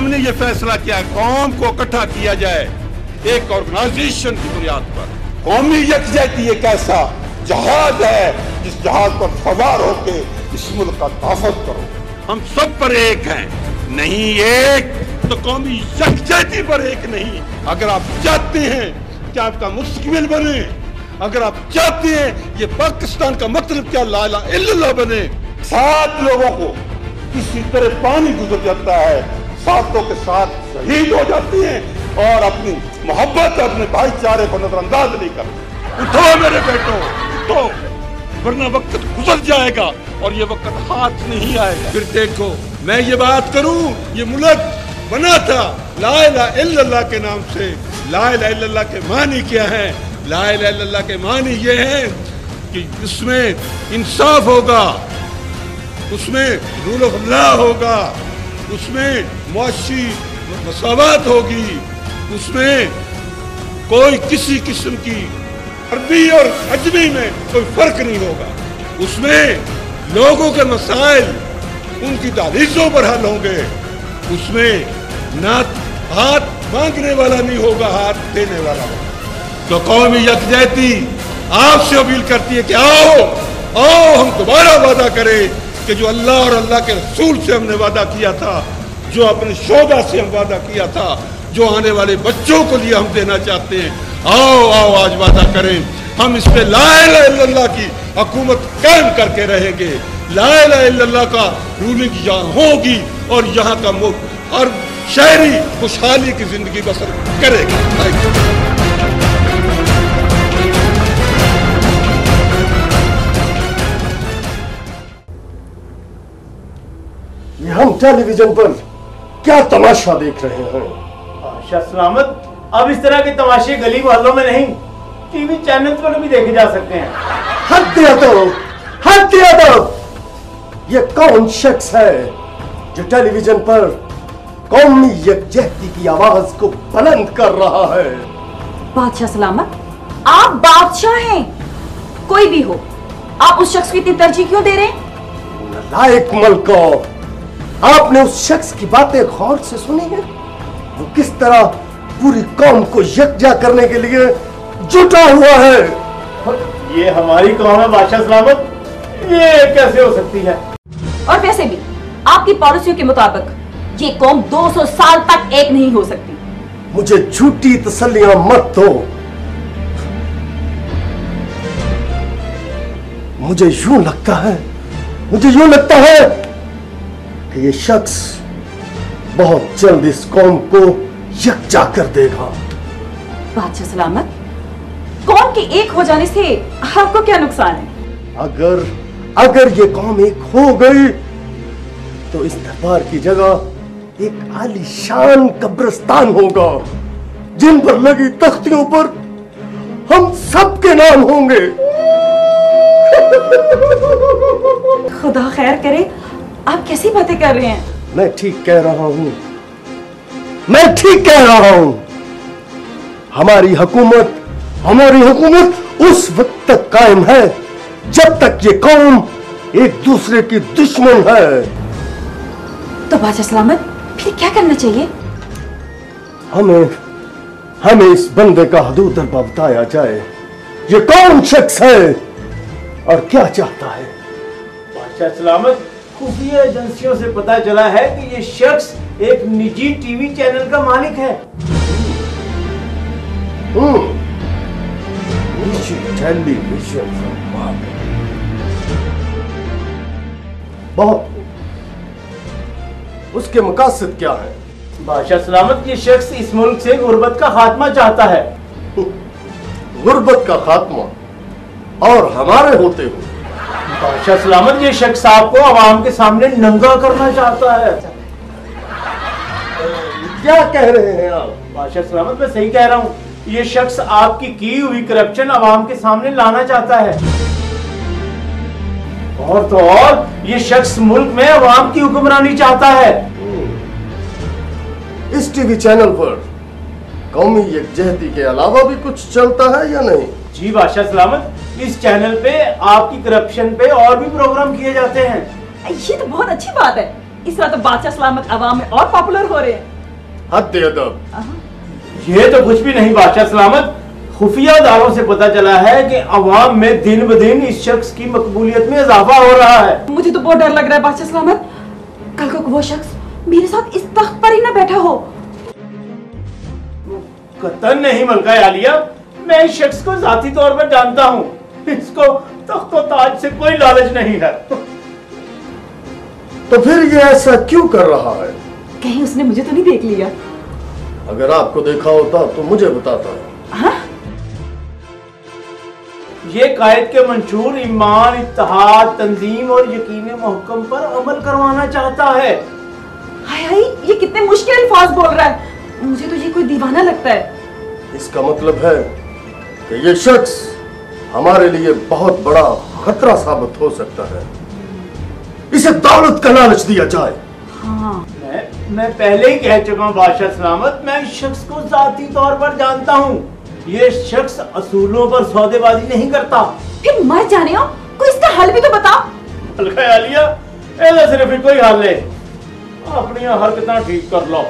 हमने ये फैसला किया कौम को इकट्ठा किया जाए एक ऑर्गेनाइजेशन की बुनियाद पर। कौमी यकजहती एक ऐसा जहाज है जिस जहाज पर सवार होके इस मुल्क का तहफ़्फ़ुज़ करो। हम सब पर एक हैं, नहीं एक तो कौमी यकजहती पर एक नहीं। अगर आप चाहते हैं कि आपका मुस्तकबिल बने, अगर आप चाहते हैं ये पाकिस्तान का मतलब क्या ला इलाहा इल्लल्लाह बने, 7 लोगों को किसी तरह पानी गुजर जाता है, 7 के साथ शहीद हो जाती हैं और अपनी मोहब्बत अपने भाईचारे को नजरअंदाज नहीं करते। उठो मेरे बेटो, उठो, वरना वक्त गुजर जाएगा और ये वक्त हाथ नहीं आएगा। फिर देखो मैं ये बात करूं, ये मुल्क बना था ला इलाहा इल्लल्लाह के नाम से। ला इलाहा इल्लल्लाह के मानी क्या है? ला इलाहा इल्लल्लाह के मानी ये है कि उसमें इंसाफ होगा, उसमें रूल ऑफ लॉ होगा, उसमें मुआशी मसावत होगी, उसमें कोई किसी किस्म की अरबी और अजमी में कोई फर्क नहीं होगा, उसमें लोगों के मसाइल उनकी दहलीज़ों पर हल होंगे, उसमें ना हाथ मांगने वाला नहीं होगा, हाथ देने वाला होगा। तो कौमी यकजहती आपसे अपील करती है कि आओ आओ हम दोबारा वादा करें कि जो अल्लाह और अल्लाह के रसूल से हमने वादा किया था, जो अपने शोधा से हम वादा किया था, जो आने वाले बच्चों को लिए हम देना चाहते हैं, आओ आओ आज वादा करें हम इस पे ला इलाहा इल्लल्लाह की हुकूमत कायम करके रहेंगे। ला इलाहा इल्लल्लाह का रूलिंग यहाँ होगी और यहाँ का हर शहरी खुशहाली की जिंदगी बसर करेगा। हम टेलीविजन पर क्या तमाशा देख रहे हैं? बादशाह सलामत, अब इस तरह के तमाशे गली मोहल्लों में नहीं, टीवी चैनल पर भी देखे जा सकते हैं। हद दिया दो, हद दिया दो। ये कौन शख्स है जो टेलीविजन पर कौमी यकजहती की आवाज को बुलंद कर रहा है? बादशाह सलामत, आप बादशाह हैं, कोई भी हो, आप उस शख्स को इतनी तरजीह क्यों दे रहे हैं? नालायक मलको, आपने उस शख्स की बातें गौर से सुनी है? वो किस तरह पूरी कौम को यकजा करने के लिए जुटा हुआ है। ये हमारी कौम है बादशाह सलामत, ये कैसे हो सकती है? और वैसे भी आपकी पॉलिसियों के मुताबिक ये कौम 200 साल तक एक नहीं हो सकती। मुझे झूठी तसल्लियां मत दो। मुझे यूं लगता है कि ये शख्स बहुत जल्द इस कौम को यकजा कर देगा। बादशाह सलामत, कौम के एक हो जाने से आपको क्या नुकसान है? अगर ये कौम एक हो गई तो इस दरबार की जगह एक आलीशान कब्रिस्तान होगा, जिन पर लगी तख्तियों पर हम सबके नाम होंगे। खुदा खैर करे, आप कैसी बातें कर रहे हैं? मैं ठीक कह रहा हूं। हमारी हुकूमत उस वक्त तक कायम है जब तक ये कौम एक दूसरे की दुश्मन है। तो बादशाह सलामत, फिर क्या करना चाहिए? हमें इस बंदे का हदूद दरबा बताया जाए, ये कौन शख्स है और क्या चाहता है। बादशाह सलामत, खुफिया एजेंसियों से पता चला है कि ये शख्स एक निजी टीवी चैनल का मालिक है। निजी टेलीविजन बहुत, उसके मकासद क्या है? बादशाह सलामत, ये शख्स इस मुल्क से गुर्बत का खात्मा चाहता है। गुर्बत का खात्मा और हमारे होते हुए? बादशाह सलामत, ये शख्स आपको आवाम के सामने नंगा करना चाहता है। क्या कह रहे हैं आप? बादशाह सलामत, मैं सही कह रहा हूँ। ये शख्स आपकी की हुई करप्शन आवाम के सामने लाना चाहता है, और तो और ये शख्स मुल्क में आवाम की हुक्मरानी चाहता है। इस टीवी चैनल पर कौमी यकजहती के अलावा भी कुछ चलता है या नहीं? जी बादशाह सलामत, इस चैनल पे आपकी करप्शन पे और भी प्रोग्राम किए जाते हैं। ये तो बहुत अच्छी बात है, इस तरह तो बादशाह सलामत आवाम में और पॉपुलर हो रहे हैं। हद अदब। ये तो कुछ भी नहीं बादशाह सलामत। खुफिया इदारों से पता चला है कि अवाम में दिन ब दिन इस शख्स की मकबूलियत में इजाफा हो रहा है। मुझे तो बहुत डर लग रहा है बादशाह सलामत, कल को वो शख्स मेरे साथ इस तख्त पर ही ना बैठा हो। कतन नहीं मलका आलिया, मैं इस शख्स को जाती तौर पर जानता हूँ। इसको तख्त व ताज से कोई लालच नहीं है। तो फिर ये ऐसा क्यों कर रहा है? कहीं उसने मुझे तो नहीं देख लिया? अगर आपको देखा होता तो मुझे बताता। हाँ? ये कायद के मंशूर ईमान, इत्तेहाद, तंजीम और यकीन मुहक्कम पर अमल करवाना चाहता है। हाय हाय, ये कितने मुश्किल अल्फाज बोल रहा है। मुझे तो ये कोई दीवाना लगता है। इसका मतलब है कि ये शख्स हमारे लिए बहुत बड़ा खतरा साबित हो सकता है। इसे दौलत का लालच दिया जाए। हाँ। मैं पहले ही कह चुका हूँ बादशाह सलामत, मैं इस शख्स को जाती तौर पर जानता हूँ। ये शख्स असूलों पर सौदेबाजी नहीं करता। फिर मर जाने हो, कोई इसका हल भी तो बता। मलका आलिया, ऐसा सिर्फ कोई हल है, अपनी हरकतें ठीक कर लो।